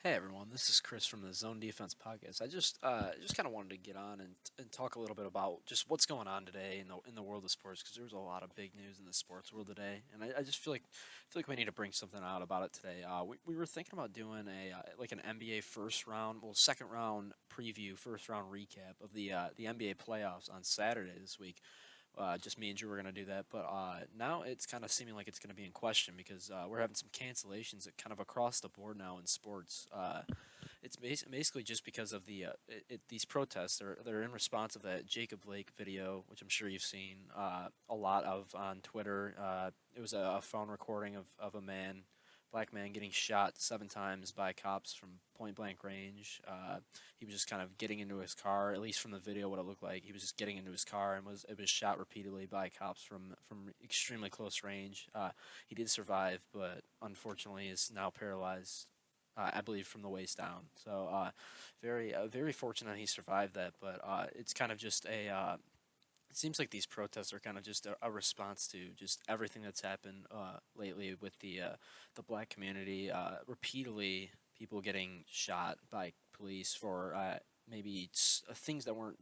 Hey everyone, this is Chris from the Zone Defense Podcast. I just kind of wanted to get on and talk a little bit about just what's going on today in the world of sports because there's a lot of big news in the sports world today, and I just feel like we need to bring something out about it today. We were thinking about doing like an NBA first round, well second round preview, first round recap of the NBA playoffs on Saturday this week. Just me and Drew were going to do that, but now it's kind of seeming like it's going to be in question because we're having some cancellations that kind of across the board now in sports. It's basically just because of these protests. They're in response of that Jacob Blake video, which I'm sure you've seen a lot of on Twitter. It was a phone recording of a black man, getting shot 7 times by cops from point blank range. He was just kind of getting into his car, at least from the video, what it looked like. He was just getting into his car and was shot repeatedly by cops from extremely close range. He did survive, but unfortunately is now paralyzed. I believe from the waist down. So very fortunate he survived that. But it's kind of just it seems like these protests are kind of just a response to just everything that's happened lately with the black community. Repeatedly, people getting shot by police for maybe things that weren't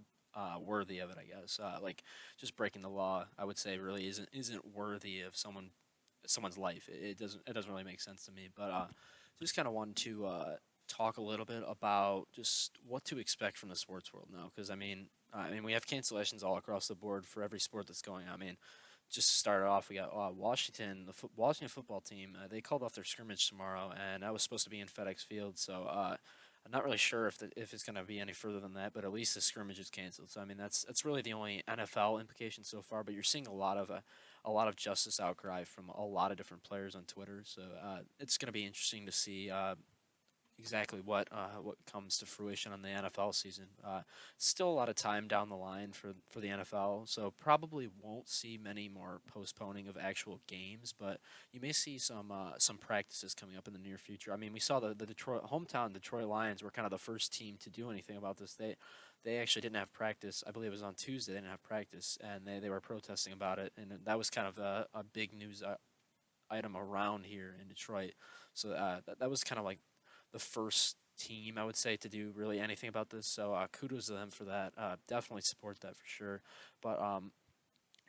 worthy of it. I guess like just breaking the law. I would say really isn't worthy of someone's life. It doesn't really make sense to me. But just kind of wanted to talk a little bit about just what to expect from the sports world now, because I mean, we have cancellations all across the board for every sport that's going on. I mean, just to start off, we got Washington, Washington football team. They called off their scrimmage tomorrow, and that was supposed to be in FedEx Field. So I'm not really sure if it's going to be any further than that, but at least the scrimmage is canceled. So I mean, that's really the only NFL implication so far. But you're seeing a lot of justice outcry from a lot of different players on Twitter. So it's going to be interesting to see exactly what comes to fruition on the NFL season. Still a lot of time down the line for the NFL, so probably won't see many more postponing of actual games, but you may see some practices coming up in the near future. I mean, we saw the Detroit hometown Detroit Lions were kind of the first team to do anything about this. They actually didn't have practice. I believe it was on Tuesday. They didn't have practice, and they were protesting about it, and that was kind of a big news item around here in Detroit. So that was kind of like the first team I would say to do really anything about this. So kudos to them for that. Definitely support that for sure. But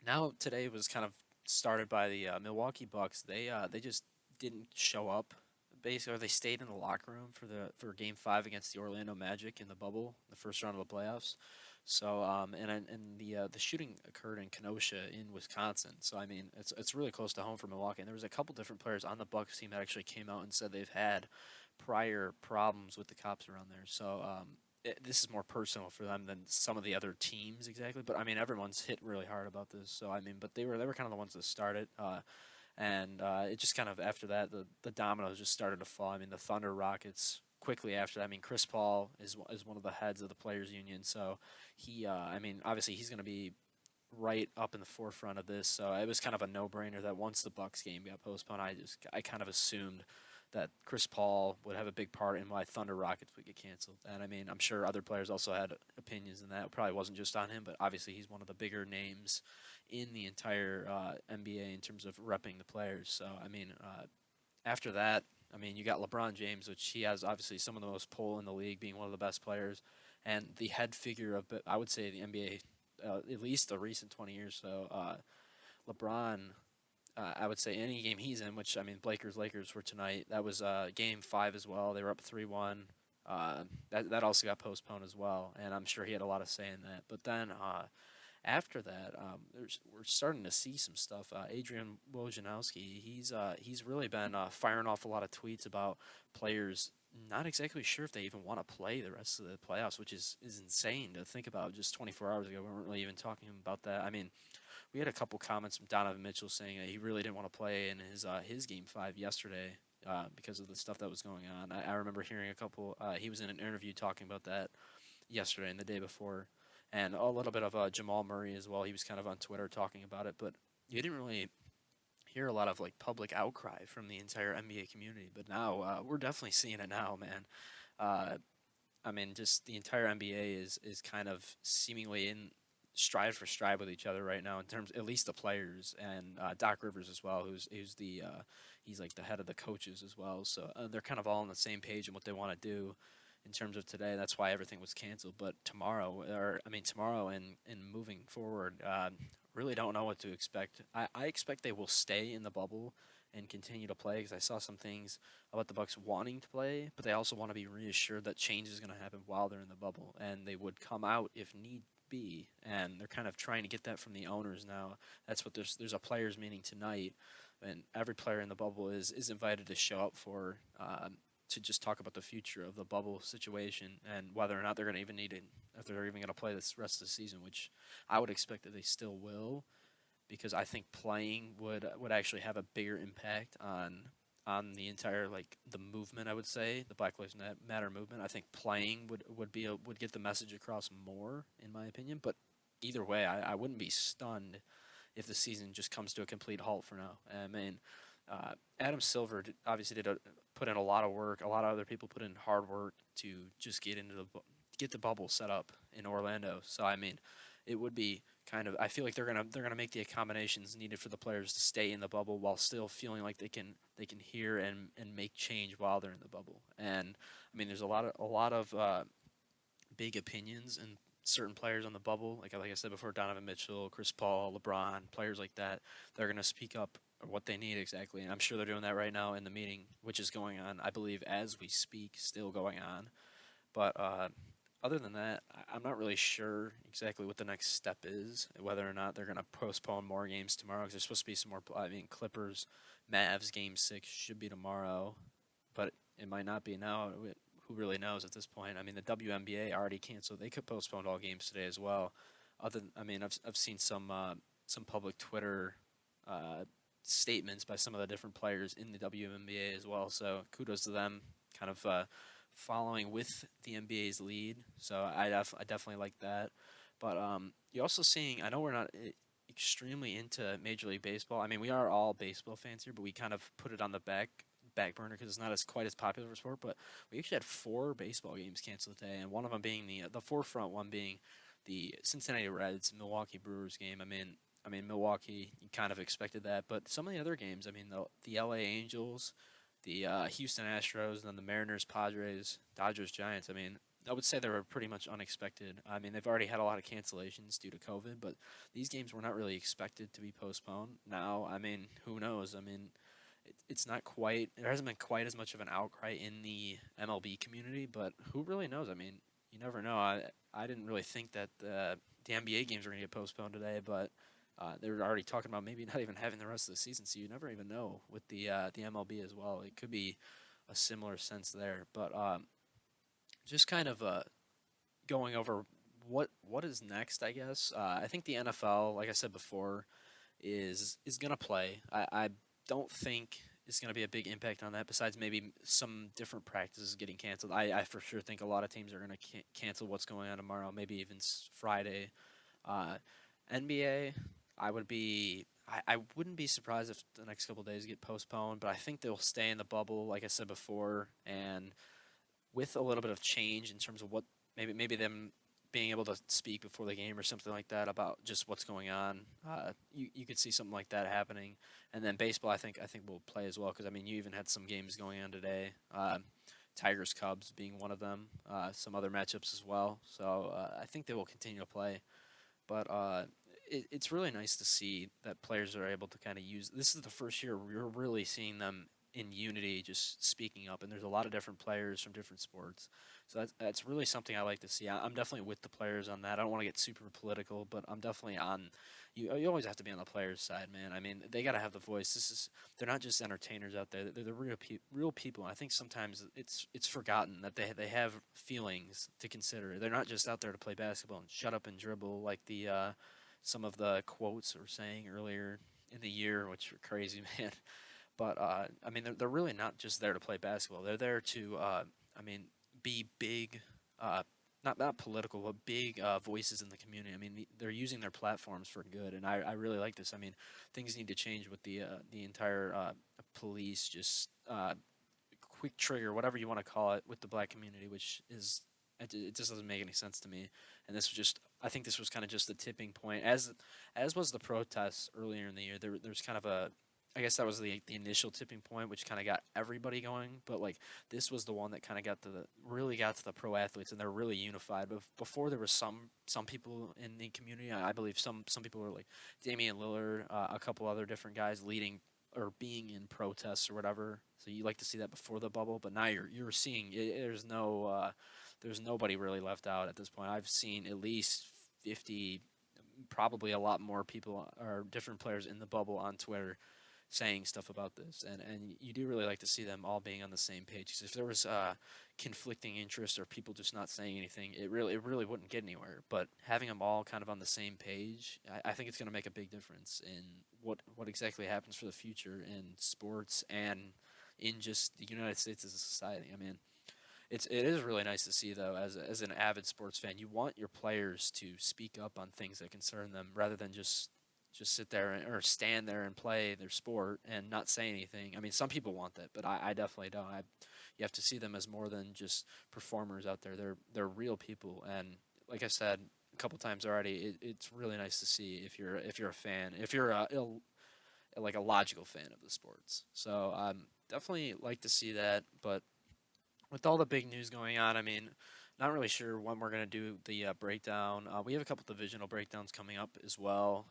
now today was kind of started by the Milwaukee Bucks. They just didn't show up. Basically, or they stayed in the locker room for Game 5 against the Orlando Magic in the bubble, the first round of the playoffs. So and the shooting occurred in Kenosha in Wisconsin. So I mean it's really close to home for Milwaukee. And there was a couple different players on the Bucks team that actually came out and said they've had prior problems with the cops around there. So this is more personal for them than some of the other teams exactly. But I mean everyone's hit really hard about this. So I mean, but they were kind of the ones that started. And it just kind of after that the dominoes just started to fall. I mean the Thunder Rockets quickly after that. I mean Chris Paul is one of the heads of the players union, so he I mean obviously he's going to be right up in the forefront of this. So it was kind of a no-brainer that once the Bucks game got postponed, I kind of assumed that Chris Paul would have a big part in why Thunder Rockets would get canceled. And I mean, I'm sure other players also had opinions in that. It probably wasn't just on him, but obviously he's one of the bigger names in the entire NBA in terms of repping the players. So I mean, after that, I mean, you got LeBron James, which he has obviously some of the most pull in the league, being one of the best players, and the head figure of, I would say, the NBA, at least the recent 20 years. So LeBron, I would say any game he's in, which I mean, Lakers were tonight. That was Game 5 as well. They were up 3-1. That also got postponed as well, and I'm sure he had a lot of say in that. But then after that, we're starting to see some stuff. Adrian Wojnarowski, he's really been firing off a lot of tweets about players not exactly sure if they even want to play the rest of the playoffs, which is insane to think about. Just 24 hours ago, we weren't really even talking about that. I mean, we had a couple comments from Donovan Mitchell saying that he really didn't want to play in his Game 5 yesterday because of the stuff that was going on. I remember hearing a couple. He was in an interview talking about that yesterday and the day before, and a little bit of Jamal Murray as well. He was kind of on Twitter talking about it, but you didn't really hear a lot of like public outcry from the entire NBA community. But now we're definitely seeing it now, man. Uh, I mean, just the entire NBA is kind of seemingly in stride for stride with each other right now in terms, at least the players and Doc Rivers as well, who's he's like the head of the coaches as well. So they're kind of all on the same page in what they want to do in terms of today. That's why everything was canceled. But tomorrow and moving forward, really don't know what to expect. I expect they will stay in the bubble and continue to play because I saw some things about the Bucks wanting to play, but they also want to be reassured that change is going to happen while they're in the bubble, and they would come out if need be. And they're kind of trying to get that from the owners now. That's what there's a players meeting tonight, and every player in the bubble is invited to show up for. To just talk about the future of the bubble situation and whether or not they're going to even need it, if they're even going to play this rest of the season, which I would expect that they still will, because I think playing would actually have a bigger impact on the entire like the movement. I would say the Black Lives Matter movement. I think playing would get the message across more, in my opinion. But either way, I wouldn't be stunned if the season just comes to a complete halt for now. I mean, Adam Silver obviously put in a lot of work. A lot of other people put in hard work to just get the bubble set up in Orlando. So I mean, it would be kind of. I feel like they're gonna make the accommodations needed for the players to stay in the bubble while still feeling like they can hear and make change while they're in the bubble. And I mean, there's a lot of big opinions and certain players on the bubble, like I said before, Donovan Mitchell, Chris Paul, LeBron, players like that. They're gonna speak up what they need exactly, and I'm sure they're doing that right now in the meeting, which is going on, I believe, as we speak, still going on. But other than that, I'm not really sure exactly what the next step is, whether or not they're going to postpone more games tomorrow, because there's supposed to be some more. I mean, Clippers, Mavs game 6 should be tomorrow, but it might not be now. Who really knows at this point? I mean, the WNBA already canceled. They could postpone all games today as well. I mean, I've seen some public Twitter uh, statements by some of the different players in the WNBA as well. So kudos to them, kind of following with the NBA's lead. So I definitely like that. But you're also seeing. I know we're not extremely into Major League Baseball. I mean, we are all baseball fans here, but we kind of put it on the back burner because it's not as quite as popular of a sport. But we actually had 4 baseball games canceled today, and one of them being the forefront one being the Cincinnati Reds Milwaukee Brewers game. I mean Milwaukee. You kind of expected that, but some of the other games. I mean the L.A. Angels, the Houston Astros, and then the Mariners, Padres, Dodgers, Giants. I mean, I would say they were pretty much unexpected. I mean, they've already had a lot of cancellations due to COVID, but these games were not really expected to be postponed. Now, I mean, who knows? I mean, it's not quite. There hasn't been quite as much of an outcry in the MLB community, but who really knows? I mean, you never know. I didn't really think that the NBA games were going to get postponed today, but they were already talking about maybe not even having the rest of the season, so you never even know with the MLB as well. It could be a similar sense there, but just kind of going over what is next. I guess I think the NFL, like I said before, is gonna play. I don't think it's gonna be a big impact on that. Besides maybe some different practices getting canceled. I for sure think a lot of teams are gonna cancel what's going on tomorrow. Maybe even Friday. Uh, NBA, I would be. I wouldn't be surprised if the next couple of days get postponed, but I think they'll stay in the bubble, like I said before, and with a little bit of change in terms of what maybe them being able to speak before the game or something like that about just what's going on. You could see something like that happening, and then baseball I think will play as well because I mean you even had some games going on today. Tigers Cubs being one of them. Some other matchups as well. So I think they will continue to play, but it's really nice to see that players are able to kind of use. This is the first year we're really seeing them in unity, just speaking up. And there's a lot of different players from different sports, so that's really something I like to see. I'm definitely with the players on that. I don't want to get super political, but I'm definitely on. You always have to be on the players' side, man. I mean, they got to have the voice. They're not just entertainers out there. They're the real people. And I think sometimes it's forgotten that they have feelings to consider. They're not just out there to play basketball and shut up and dribble like the some of the quotes were saying earlier in the year, which were crazy, man. But I mean, they're really not just there to play basketball. They're there to, I mean, be big, not political, but big voices in the community. I mean, they're using their platforms for good, and I really like this. I mean, things need to change with the entire police, just quick trigger, whatever you want to call it, with the black community, which is it just doesn't make any sense to me. And this was just, I think this was kind of just the tipping point, as was the protests earlier in the year. There's kind of I guess that was the initial tipping point, which kind of got everybody going. But like this was the one that kind of really got to the pro athletes, and they're really unified. But before there was some people in the community, I believe some people were like Damian Lillard, a couple other different guys leading or being in protests or whatever. So you like to see that before the bubble, but now you're seeing there's nobody really left out at this point. I've seen at least 50, probably a lot more people or different players in the bubble on Twitter saying stuff about this, and you do really like to see them all being on the same page. Because if there was conflicting interests or people just not saying anything, it really wouldn't get anywhere. But having them all kind of on the same page, I think it's going to make a big difference in what exactly happens for the future in sports and in just the United States as a society. I mean, it is really nice to see though, as an avid sports fan, you want your players to speak up on things that concern them rather than just sit there or stand there and play their sport and not say anything. I mean, some people want that, but I definitely don't. You have to see them as more than just performers out there. They're real people, and like I said a couple times already, it's really nice to see if you're a fan, if you're like a logical fan of the sports. So definitely like to see that, but with all the big news going on, I mean, not really sure when we're gonna do the breakdown. We have a couple divisional breakdowns coming up as well.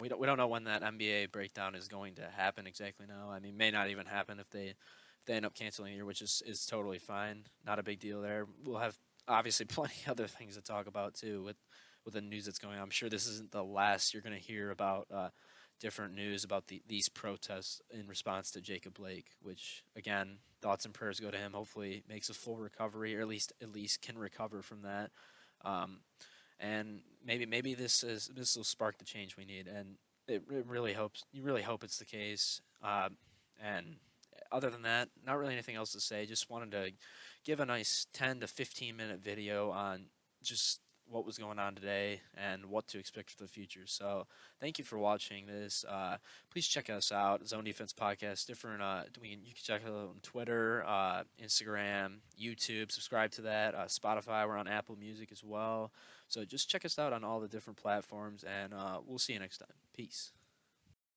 We don't know when that NBA breakdown is going to happen exactly now. I mean, may not even happen if they end up canceling a year, which is totally fine. Not a big deal there. We'll have obviously plenty other things to talk about too with the news that's going on. I'm sure this isn't the last you're going to hear about different news about these protests in response to Jacob Blake, which again, thoughts and prayers go to him. Hopefully, makes a full recovery, or at least can recover from that. Um, and maybe this will spark the change we need, and it really hopes you really hope it's the case. And other than that, not really anything else to say. Just wanted to give a nice 10 to 15 minute video on just what was going on today and what to expect for the future. So thank you for watching this. Please check us out, Zone Defense Podcast. Different, you can check us out on Twitter, Instagram, YouTube. Subscribe to that. Spotify. We're on Apple Music as well. So just check us out on all the different platforms, and we'll see you next time. Peace.